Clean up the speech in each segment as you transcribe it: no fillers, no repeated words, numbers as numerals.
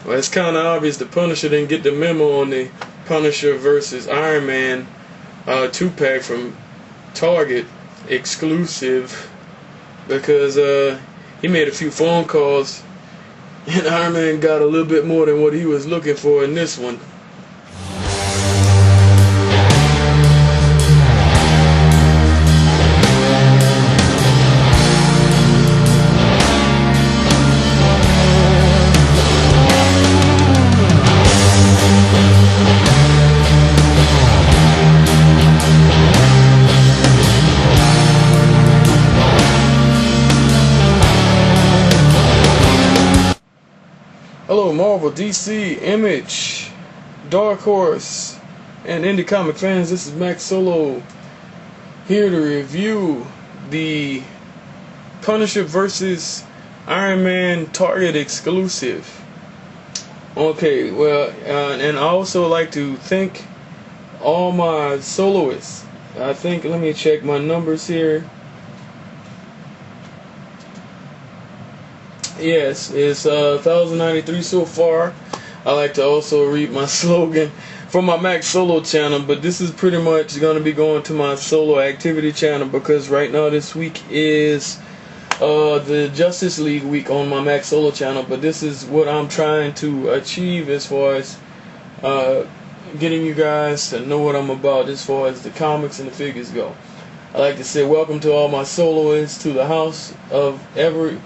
Well, it's kind of obvious the Punisher didn't get the memo on the Punisher versus Iron Man 2-pack from Target exclusive, because he made a few phone calls and Iron Man got a little bit more than what he was looking for in this one. Hello Marvel, DC, Image, Dark Horse, and indie comic fans. This is MaXXXSolo here to review the Punisher vs. Iron Man Target exclusive. Okay, well, and I also like to thank all my soloists. I think, let me check my numbers here. Yes, it's 1,093 so far. I like to also read my slogan for my MaXXXSolo channel, but this is pretty much going to be going to my Soloactivity channel, because right now this week is the Justice League week on my MaXXXSolo channel. But this is what I'm trying to achieve as far as getting you guys to know what I'm about as far as the comics and the figures go. I like to say welcome to all my soloists to the house of ever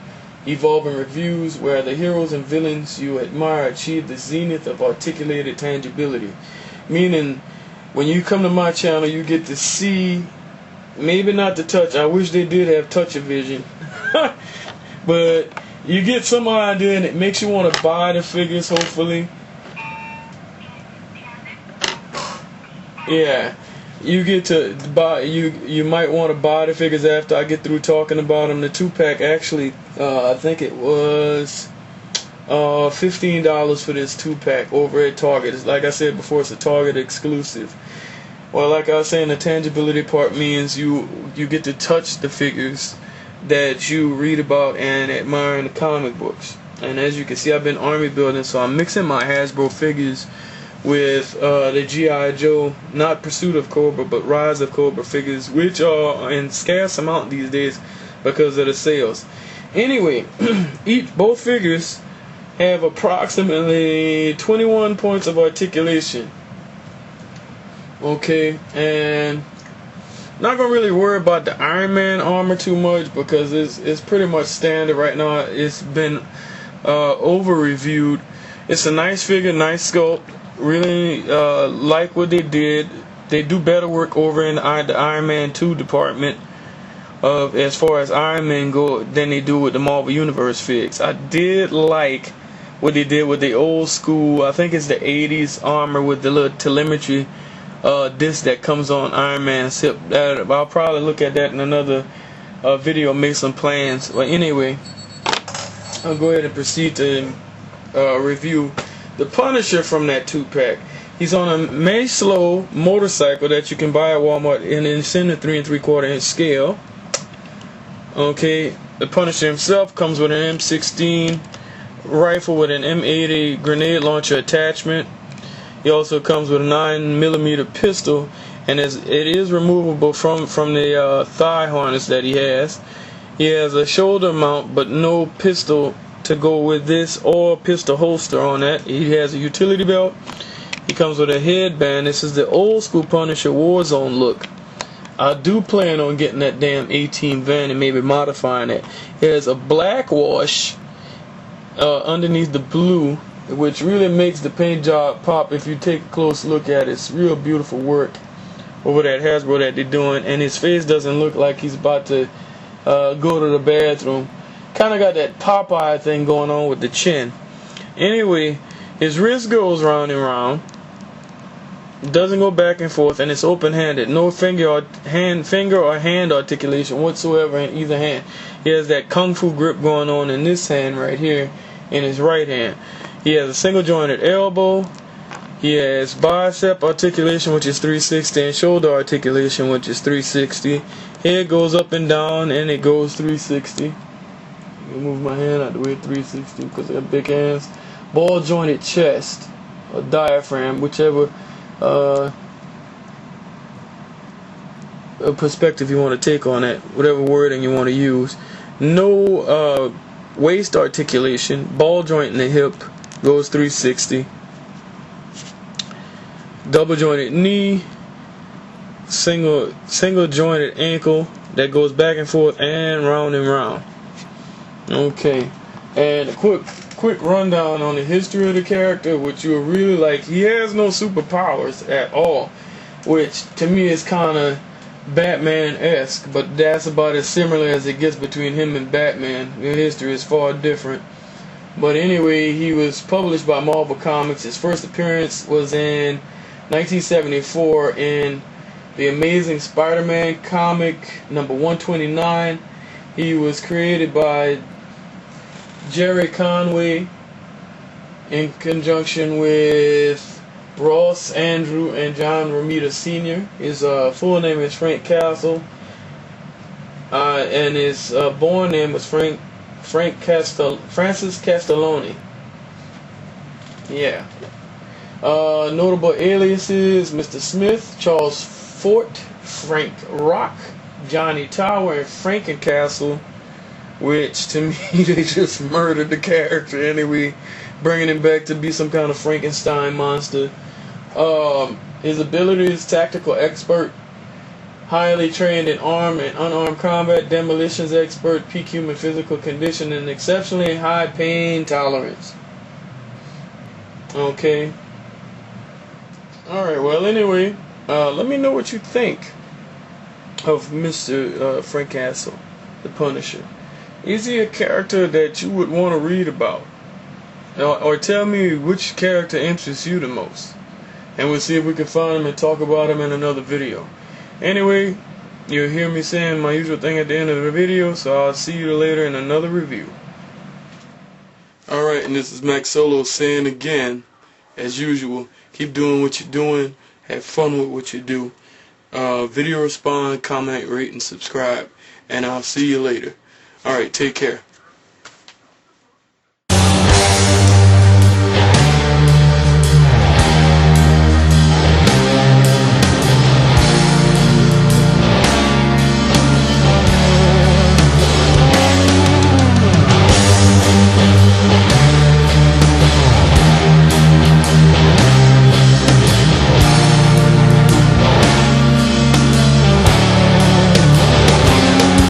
evolving reviews, where the heroes and villains you admire achieve the zenith of articulated tangibility. Meaning, when you come to my channel, you get to see, maybe not the touch, I wish they did have touch-o-vision, but you get some idea, and it makes you want to buy the figures, hopefully. Yeah. You get to buy. You might want to buy the figures after I get through talking about them. The 2-pack actually, I think it was $15 for this 2-pack over at Target. It's, like I said before, it's a Target exclusive. Well, like I was saying, the tangibility part means you get to touch the figures that you read about and admire in the comic books. And as you can see, I've been army building, so I'm mixing my Hasbro figures with the G.I. Joe, not Pursuit of Cobra, but Rise of Cobra figures, which are in scarce amount these days because of the sales. Anyway, both figures have approximately 21 points of articulation. Okay, and not gonna really worry about the Iron Man armor too much, because it's pretty much standard right now. It's been over reviewed. It's a nice figure, nice sculpt. Really like what they did. They do better work over in the Iron Man 2 department as far as Iron Man go than they do with the Marvel Universe figs. I did like what they did with the old school, I think it's the 80s armor with the little telemetry disc that comes on Iron Man's hip. I'll probably look at that in another video, make some plans. But anyway, I'll go ahead and proceed to review the Punisher from that 2-pack. He's on a MaxxxxSolo motorcycle that you can buy at Walmart, and it's in the 3 3/4 inch scale. Okay, the Punisher himself comes with an M16 rifle with an M80 grenade launcher attachment. He also comes with a 9mm pistol, and it is removable from the thigh harness that he has. He has a shoulder mount, but no pistol to go with this, or pistol holster on that. He has a utility belt. He comes with a headband. This is the old school Punisher Warzone look. I do plan on getting that damn 18 van and maybe modifying it. It has a black wash underneath the blue, which really makes the paint job pop if you take a close look at it. It's real beautiful work over that Hasbro that they're doing, and his face doesn't look like he's about to go to the bathroom. Kind of got that Popeye thing going on with the chin. Anyway, his wrist goes round and round. Doesn't go back and forth, and it's open-handed. No finger or hand articulation whatsoever in either hand. He has that kung fu grip going on in this hand right here, in his right hand. He has a single-jointed elbow. He has bicep articulation, which is 360, and shoulder articulation, which is 360. Head goes up and down, and it goes 360. Move my hand out the way, 360, because I got big hands. ball jointed chest, or diaphragm, whichever perspective you want to take on that, whatever wording you want to use. No waist articulation, ball joint in the hip, goes 360. Double jointed knee, single jointed ankle that goes back and forth and round and round. Okay, and a quick rundown on the history of the character, which you'll really like. He has no superpowers at all, which to me is kind of Batman-esque, but that's about as similar as it gets between him and Batman. The history is far different. But anyway, he was published by Marvel Comics. His first appearance was in 1974 in The Amazing Spider-Man comic number 129. He was created by Jerry Conway in conjunction with Ross Andrew and John Romita Sr. His full name is Frank Castle, and his born name was Francis Castelloni. Yeah. Notable aliases: Mr. Smith, Charles Fort, Frank Rock, Johnny Tower, and Frankencastle, which to me they just murdered the character anyway, bringing him back to be some kind of Frankenstein monster. His abilities: tactical expert, highly trained in armed and unarmed combat, demolitions expert, peak human physical condition, and exceptionally high pain tolerance. Okay. Alright, well anyway, let me know what you think of Mr. Frank Castle, the Punisher. Is he a character that you would want to read about? Or tell me which character interests you the most, and we'll see if we can find him and talk about him in another video. Anyway, you'll hear me saying my usual thing at the end of the video, so I'll see you later in another review. Alright, and this is MaxXXXsolo saying again, as usual, keep doing what you're doing, have fun with what you do. Video respond, comment, rate, and subscribe, and I'll see you later. Alright, take care.